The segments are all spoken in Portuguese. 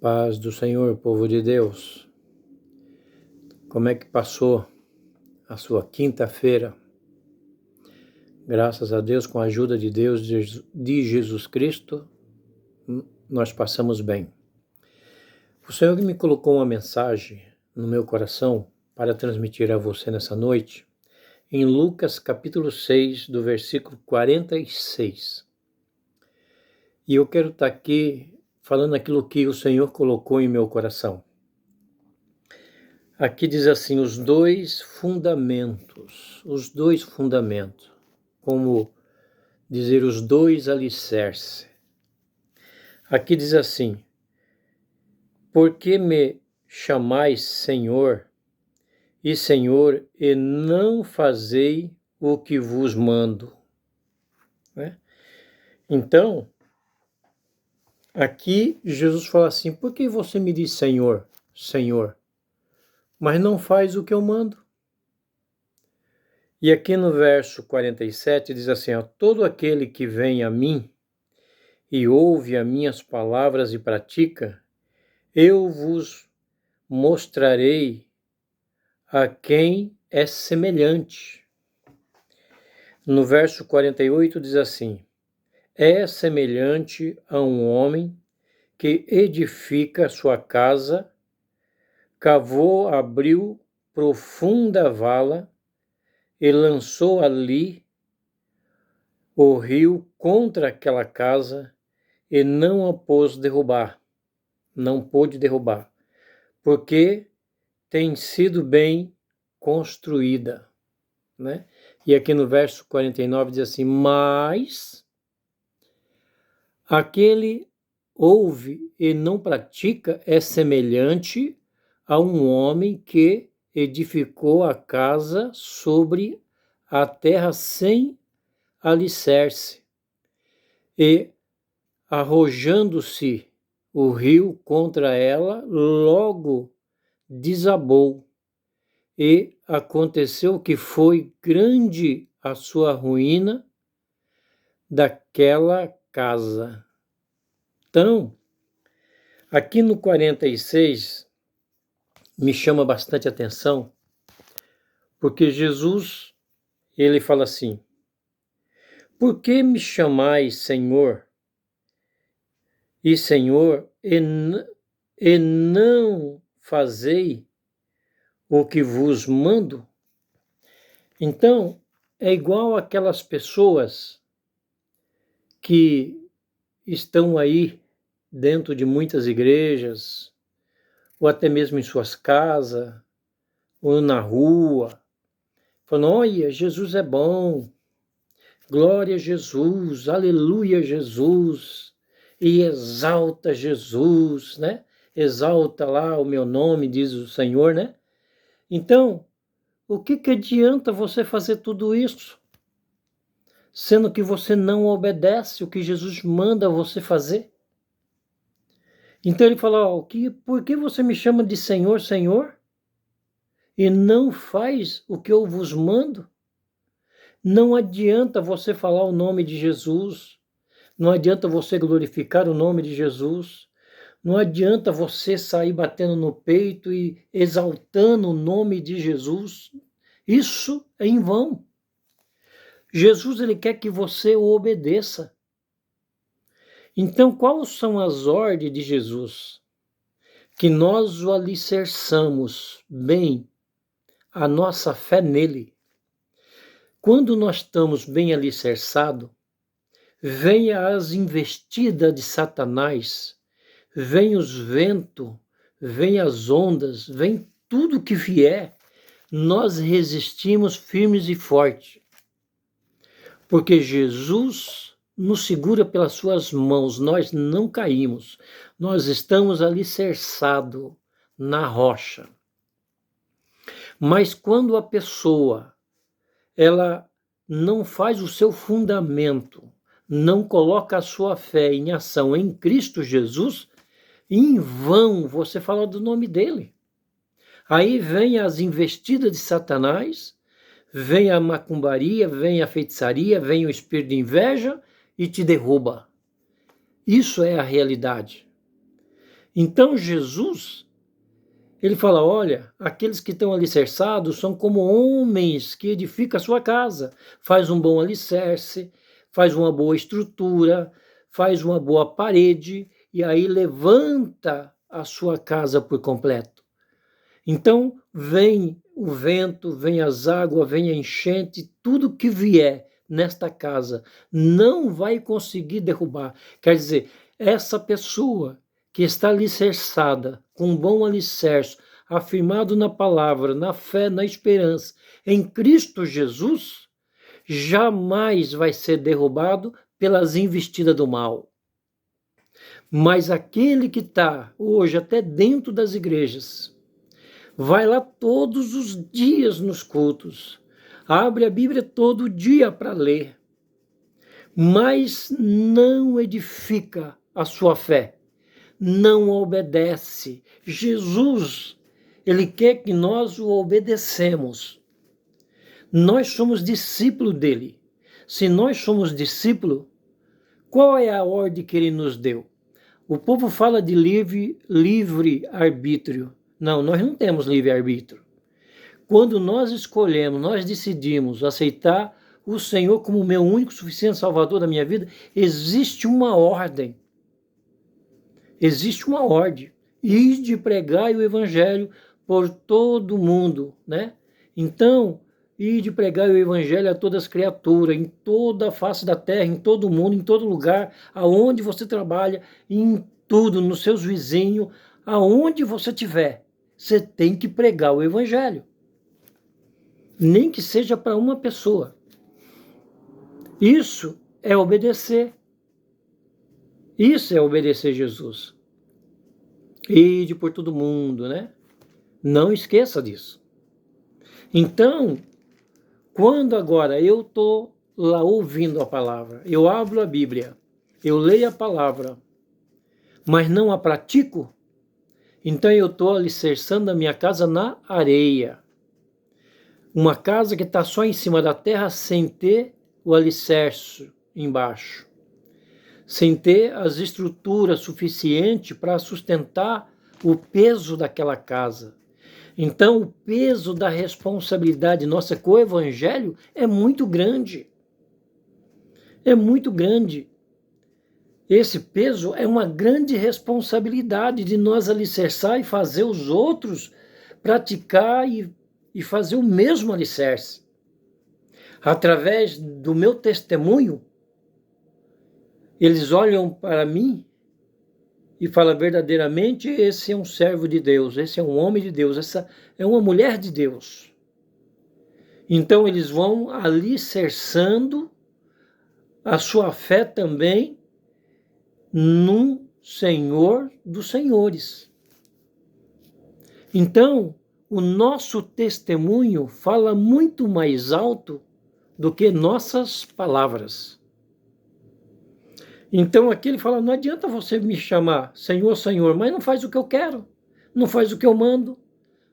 Paz do Senhor, povo de Deus. Como é que passou a sua quinta-feira? Graças a Deus, com a ajuda de Deus, de Jesus Cristo, nós passamos bem. O Senhor me colocou uma mensagem no meu coração para transmitir a você nessa noite, em Lucas capítulo 6, do versículo 46. E eu quero estar aqui falando aquilo que o Senhor colocou em meu coração. Aqui diz assim, os dois fundamentos, como dizer os dois alicerces. Aqui diz assim, por que me chamais Senhor, e Senhor, e não fazei o que vos mando? Então, aqui Jesus fala assim, por que você me diz Senhor, Senhor, mas não faz o que eu mando? E aqui no verso 47 diz assim, todo aquele que vem a mim e ouve as minhas palavras e pratica, eu vos mostrarei a quem é semelhante. No verso 48 diz assim, é semelhante a um homem que edifica sua casa, cavou, abriu profunda vala e lançou ali o rio contra aquela casa e não a pôde derrubar, porque tem sido bem construída, né? E aqui no verso 49 diz assim, mas aquele ouve e não pratica é semelhante a um homem que edificou a casa sobre a terra sem alicerce e, arrojando-se o rio contra ela, logo desabou. E aconteceu que foi grande a sua ruína daquela casa. Então, aqui no 46, me chama bastante atenção, porque Jesus, ele fala assim, por que me chamais Senhor, e Senhor, e não fazei o que vos mando? Então, é igual aquelas pessoas que estão aí dentro de muitas igrejas, ou até mesmo em suas casas, ou na rua, falando, olha, Jesus é bom, glória a Jesus, aleluia Jesus, e exalta Jesus, né? Exalta lá o meu nome, diz o Senhor, né? Então, o que adianta você fazer tudo isso, sendo que você não obedece o que Jesus manda você fazer? Então ele fala, por que você me chama de Senhor, Senhor, e não faz o que eu vos mando? Não adianta você falar o nome de Jesus, não adianta você glorificar o nome de Jesus, não adianta você sair batendo no peito e exaltando o nome de Jesus. Isso é em vão. Jesus, ele quer que você o obedeça. Então, quais são as ordens de Jesus? Que nós o alicerçamos bem a nossa fé nele. Quando nós estamos bem alicerçados, vem as investidas de Satanás, vem os ventos, vem as ondas, vem tudo que vier, nós resistimos firmes e fortes. Porque Jesus nos segura pelas suas mãos, nós não caímos, nós estamos alicerçados na rocha. Mas quando a pessoa, ela não faz o seu fundamento, não coloca a sua fé em ação em Cristo Jesus, em vão você fala do nome dele. Aí vem as investidas de Satanás, vem a macumbaria, vem a feitiçaria, vem o espírito de inveja e te derruba. Isso é a realidade. Então Jesus, ele fala, olha, aqueles que estão alicerçados são como homens que edificam a sua casa, faz um bom alicerce, faz uma boa estrutura, faz uma boa parede, e aí levanta a sua casa por completo. Então vem o vento, vem as águas, vem a enchente, tudo que vier nesta casa não vai conseguir derrubar. Quer dizer, essa pessoa que está alicerçada, com um bom alicerce, afirmado na palavra, na fé, na esperança, em Cristo Jesus, jamais vai ser derrubado pelas investidas do mal. Mas aquele que está hoje até dentro das igrejas, vai lá todos os dias nos cultos, abre a Bíblia todo dia para ler, mas não edifica a sua fé, não obedece. Jesus, ele quer que nós o obedecemos. Nós somos discípulos dele. Se nós somos discípulos, qual é a ordem que ele nos deu? O povo fala de livre-arbítrio. Não, nós não temos livre-arbítrio. Quando nós escolhemos, nós decidimos aceitar o Senhor como o meu único, suficiente Salvador da minha vida, existe uma ordem. Existe uma ordem. Ide pregar o Evangelho por todo o mundo, né? Então, ide pregar o Evangelho a todas as criaturas, em toda a face da terra, em todo o mundo, em todo lugar, aonde você trabalha, em tudo, nos seus vizinhos, aonde você estiver, você tem que pregar o Evangelho. Nem que seja para uma pessoa. Isso é obedecer. Isso é obedecer Jesus. Ide por todo mundo, né? Não esqueça disso. Então, quando agora eu estou lá ouvindo a palavra, eu abro a Bíblia, eu leio a palavra, mas não a pratico, então eu estou alicerçando a minha casa na areia. Uma casa que está só em cima da terra sem ter o alicerce embaixo, sem ter as estruturas suficientes para sustentar o peso daquela casa. Então, o peso da responsabilidade nossa com o Evangelho é muito grande. É muito grande. Esse peso é uma grande responsabilidade de nós alicerçar e fazer os outros praticar e fazer o mesmo alicerce. Através do meu testemunho, eles olham para mim e falam verdadeiramente, esse é um servo de Deus, esse é um homem de Deus, essa é uma mulher de Deus. Então eles vão alicerçando a sua fé também no Senhor dos Senhores. Então, o nosso testemunho fala muito mais alto do que nossas palavras. Então aqui ele fala, não adianta você me chamar Senhor, Senhor, mas não faz o que eu quero, não faz o que eu mando,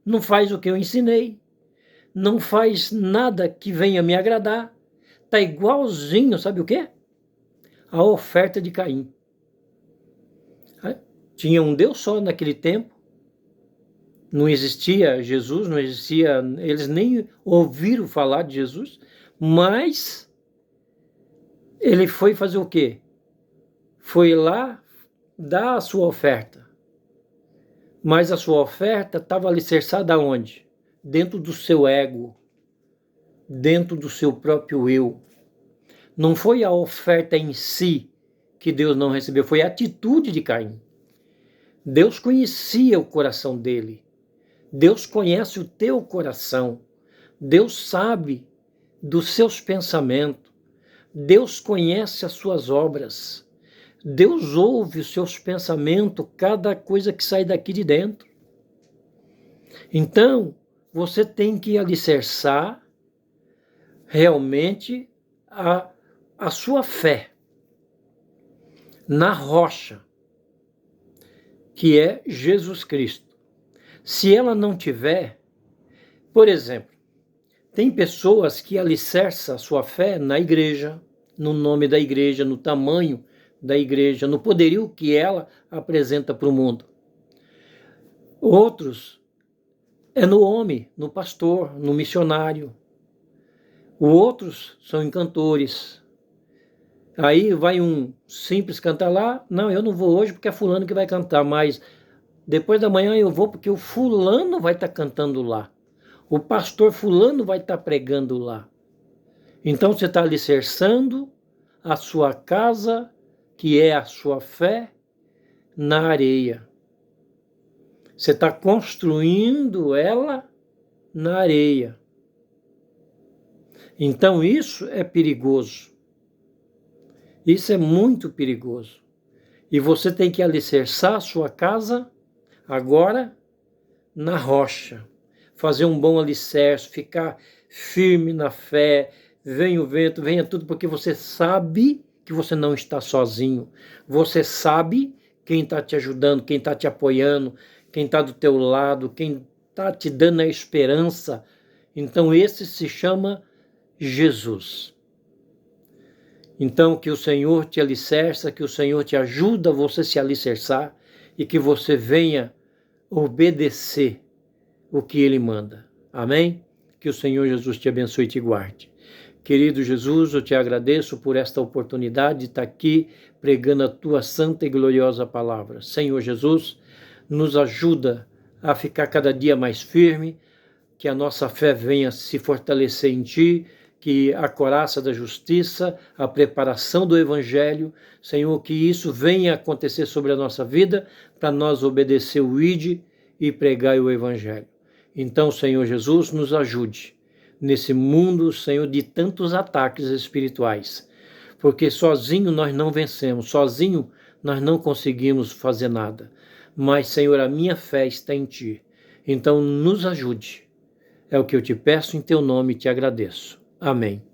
não faz o que eu ensinei, não faz nada que venha me agradar. Está igualzinho, sabe o quê? A oferta de Caim. Tinha um Deus só naquele tempo, não existia Jesus, não existia, eles nem ouviram falar de Jesus, mas ele foi fazer o quê? Foi lá dar a sua oferta. Mas a sua oferta estava alicerçada onde? Dentro do seu ego, dentro do seu próprio eu. Não foi a oferta em si que Deus não recebeu, foi a atitude de Caim. Deus conhecia o coração dele. Deus conhece o teu coração. Deus sabe dos seus pensamentos. Deus conhece as suas obras. Deus ouve os seus pensamentos, cada coisa que sai daqui de dentro. Então, você tem que alicerçar realmente a sua fé na rocha, que é Jesus Cristo. Se ela não tiver, por exemplo, tem pessoas que alicerçam a sua fé na igreja, no nome da igreja, no tamanho da igreja, no poderio que ela apresenta para o mundo. Outros é no homem, no pastor, no missionário. Outros são em cantores. Aí vai um simples cantar lá, não, eu não vou hoje porque é fulano que vai cantar, mas depois da manhã eu vou porque o fulano vai estar cantando lá. O pastor fulano vai estar pregando lá. Então você está alicerçando a sua casa, que é a sua fé, na areia. Você está construindo ela na areia. Então isso é perigoso. Isso é muito perigoso. E você tem que alicerçar a sua casa agora na rocha. Fazer um bom alicerce, ficar firme na fé. Venha o vento, venha tudo, porque você sabe que você não está sozinho. Você sabe quem está te ajudando, quem está te apoiando, quem está do teu lado, quem está te dando a esperança. Então esse se chama Jesus. Então que o Senhor te alicerça, que o Senhor te ajuda a você se alicerçar e que você venha obedecer o que Ele manda. Amém? Que o Senhor Jesus te abençoe e te guarde. Querido Jesus, eu te agradeço por esta oportunidade de estar aqui pregando a tua santa e gloriosa palavra. Senhor Jesus, nos ajuda a ficar cada dia mais firme, que a nossa fé venha se fortalecer em Ti, que a coraça da justiça, a preparação do Evangelho, Senhor, que isso venha acontecer sobre a nossa vida, para nós obedecer o ID e pregar o Evangelho. Então, Senhor Jesus, nos ajude nesse mundo, Senhor, de tantos ataques espirituais, porque sozinho nós não vencemos, sozinho nós não conseguimos fazer nada, mas, Senhor, a minha fé está em Ti, então nos ajude, é o que eu te peço em Teu nome e te agradeço. Amém.